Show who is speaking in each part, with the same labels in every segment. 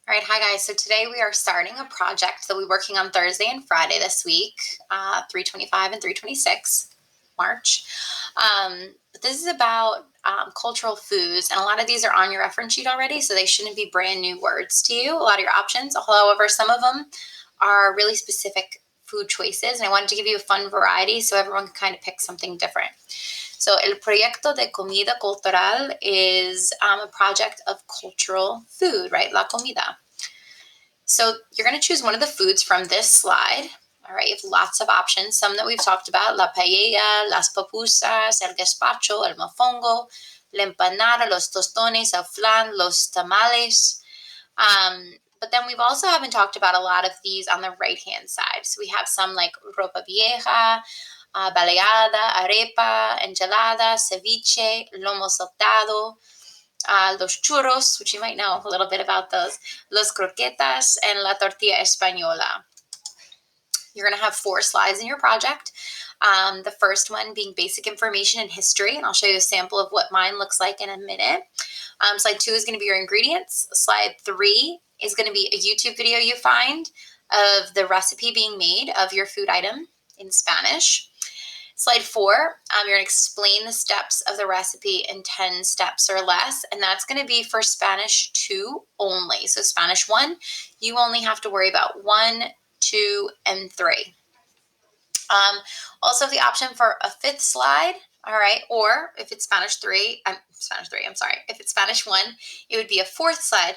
Speaker 1: All right, hi guys. So today we are starting a project that we're working on Thursday and Friday this week, 325 and 326 March. But this is about cultural foods, and a lot of these are on your reference sheet already, so they shouldn't be brand new words to you. A lot of your options, however, some of them are really specific food choices, and I wanted to give you a fun variety so everyone can kind of pick something different. So El Proyecto de Comida Cultural is a project of cultural food, right? La comida. So you're going to choose one of the foods from this slide. All right, you have lots of options, some that we've talked about: la paella, las pupusas, el gazpacho, el mofongo, la empanada, los tostones, el flan, los tamales. But then we've also haven't talked about a lot of these on the right-hand side. So we have some like ropa vieja, baleada, arepa, enchilada, ceviche, lomo saltado, los churros, which you might know a little bit about those, los croquetas, and la tortilla española. You're going to have 4 slides in your project. The first one being basic information and history, and I'll show you a sample of what mine looks like in a minute. Slide 2 is going to be your ingredients. Slide 3 is going to be a YouTube video you find of the recipe being made of your food item in Spanish. Slide 4, you're going to explain the steps of the recipe in 10 steps or less, and that's going to be for Spanish 2 only. So Spanish 1, you only have to worry about 1, 2, and 3. Also the option for a 5th slide, all right, or if it's Spanish 3, if it's Spanish 1, it would be a 4th slide.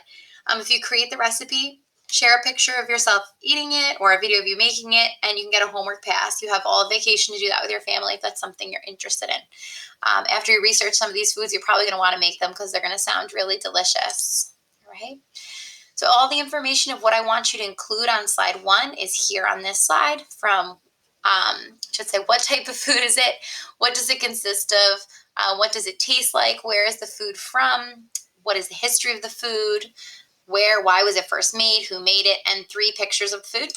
Speaker 1: If you create the recipe, share a picture of yourself eating it or a video of you making it, and you can get a homework pass. You have all vacation to do that with your family if that's something you're interested in. After you research some of these foods, you're probably going to want to make them because they're going to sound really delicious, right? So all the information of what I want you to include on slide 1 is here on this slide from, what type of food is it? What does it consist of? What does it taste like? Where is the food from? What is the history of the food? Why was it first made, who made it, and 3 pictures of the food.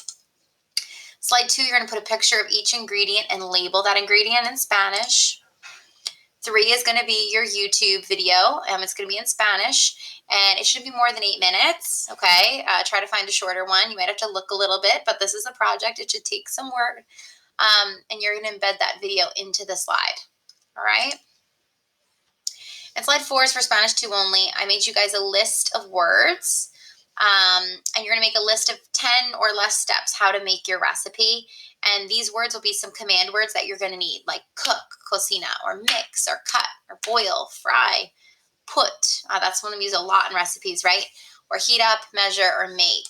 Speaker 1: Slide 2, you're going to put a picture of each ingredient and label that ingredient in Spanish. 3 is going to be your YouTube video. It's going to be in Spanish, and it shouldn't be more than 8 minutes, okay? Try to find a shorter one. You might have to look a little bit, but this is a project. It should take some work, and you're going to embed that video into the slide, all right? And slide 4 is for Spanish 2 only. I made you guys a list of words, and you're going to make a list of 10 or less steps how to make your recipe. And these words will be some command words that you're going to need, like cook, cocina, or mix, or cut, or boil, fry, put. That's one we use a lot in recipes, right? Or heat up, measure, or make.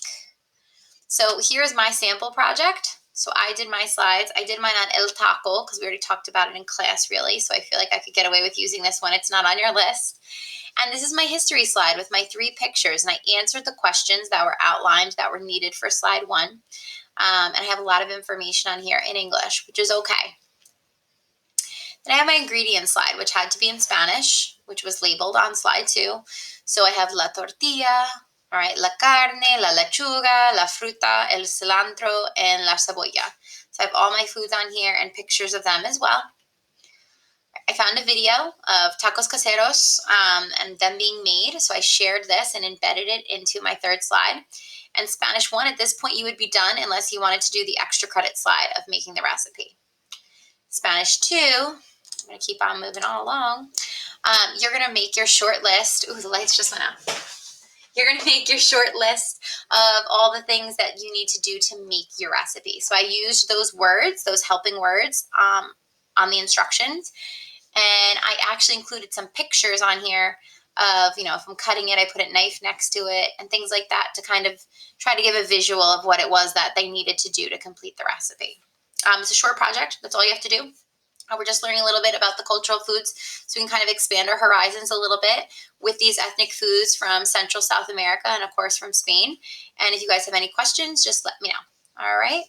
Speaker 1: So here's my sample project. So I did my slides. I did mine on El Taco because we already talked about it in class, really. So I feel like I could get away with using this one. It's not on your list. And this is my history slide with my 3 pictures. And I answered the questions that were outlined that were needed for slide 1. And I have a lot of information on here in English, which is okay. Then I have my ingredients slide, which had to be in Spanish, which was labeled on slide 2. So I have la tortilla, all right, la carne, la lechuga, la fruta, el cilantro, and la cebolla. So I have all my foods on here and pictures of them as well. I found a video of tacos caseros and them being made. So I shared this and embedded it into my 3rd slide. And Spanish 1, at this point, you would be done unless you wanted to do the extra credit slide of making the recipe. Spanish 2, I'm going to keep on moving all along. You're going to make your short list. Ooh, the lights just went out. You're going to make your short list of all the things that you need to do to make your recipe. So I used those words, those helping words on the instructions. And I actually included some pictures on here of, if I'm cutting it, I put a knife next to it and things like that to kind of try to give a visual of what it was that they needed to do to complete the recipe. It's a short project. That's all you have to do. We're just learning a little bit about the cultural foods so we can kind of expand our horizons a little bit with these ethnic foods from Central South America and, of course, from Spain. And if you guys have any questions, just let me know. All right.